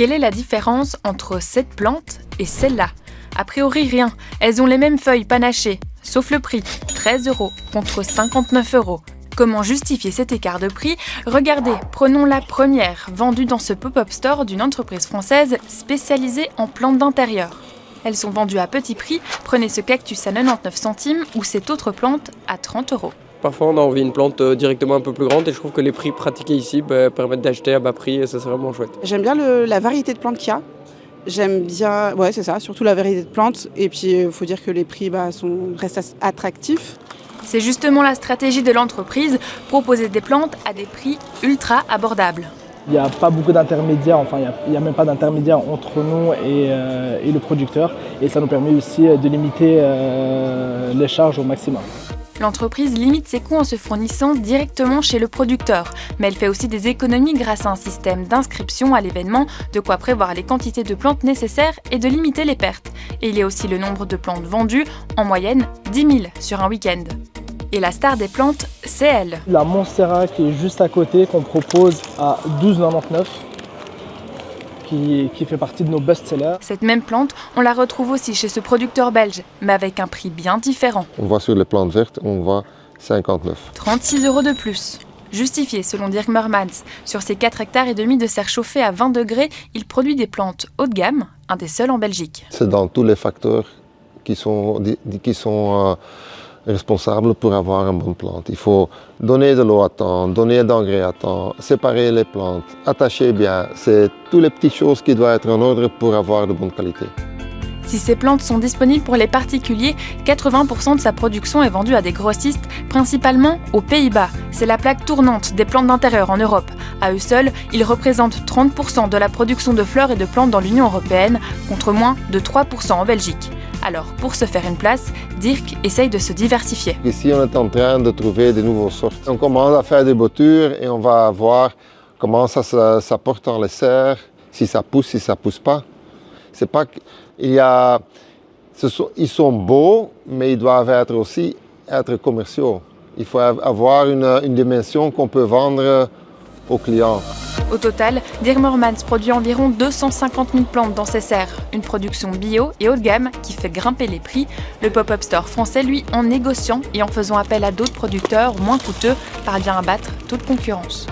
Quelle est la différence entre cette plante et celle-là? A priori rien, elles ont les mêmes feuilles panachées, sauf le prix, 13 € contre 59 €. Comment justifier cet écart de prix? Regardez, prenons la première, vendue dans ce pop-up store d'une entreprise française spécialisée en plantes d'intérieur. Elles sont vendues à petit prix, prenez ce cactus à 99 centimes ou cette autre plante à 30 €. Parfois on a envie d'une plante directement un peu plus grande et je trouve que les prix pratiqués ici permettent d'acheter à bas prix et ça c'est vraiment chouette. J'aime bien la variété de plantes qu'il y a. J'aime bien, ouais c'est ça, surtout la variété de plantes. Et puis il faut dire que les prix restent attractifs. C'est justement la stratégie de l'entreprise, proposer des plantes à des prix ultra abordables. Il n'y a pas beaucoup d'intermédiaires, enfin il n'y a même pas d'intermédiaire entre nous et le producteur. Et ça nous permet aussi de limiter les charges au maximum. L'entreprise limite ses coûts en se fournissant directement chez le producteur, mais elle fait aussi des économies grâce à un système d'inscription à l'événement, de quoi prévoir les quantités de plantes nécessaires et de limiter les pertes. Et il y a aussi le nombre de plantes vendues, en moyenne 10 000 sur un week-end. Et la star des plantes, c'est elle. La Monstera qui est juste à côté, qu'on propose à 12,99 €, qui fait partie de nos best-sellers. Cette même plante, on la retrouve aussi chez ce producteur belge, mais avec un prix bien différent. On voit sur les plantes vertes, on voit 59. 36 € de plus. Justifié selon Dirk Mermans. Sur ses 4,5 hectares de serre chauffée à 20 degrés, il produit des plantes haut de gamme, un des seuls en Belgique. C'est dans tous les facteurs qui sont responsables pour avoir une bonne plante. Il faut donner de l'eau à temps, donner d'engrais à temps, séparer les plantes, attacher bien. C'est toutes les petites choses qui doivent être en ordre pour avoir de bonne qualité. Si ces plantes sont disponibles pour les particuliers, 80% de sa production est vendue à des grossistes, principalement aux Pays-Bas. C'est la plaque tournante des plantes d'intérieur en Europe. À eux seuls, ils représentent 30% de la production de fleurs et de plantes dans l'Union européenne, contre moins de 3% en Belgique. Alors, pour se faire une place, Dirk essaye de se diversifier. Ici, on est en train de trouver de nouvelles sortes. On commence à faire des boutures et on va voir comment ça porte dans les serres, si ça pousse pas. C'est pas ils sont beaux, mais ils doivent être commerciaux. Il faut avoir une dimension qu'on peut vendre aux clients. Au total, Dirk Mermans produit environ 250 000 plantes dans ses serres. Une production bio et haut de gamme qui fait grimper les prix. Le pop-up store français, lui, en négociant et en faisant appel à d'autres producteurs moins coûteux, parvient à battre toute concurrence.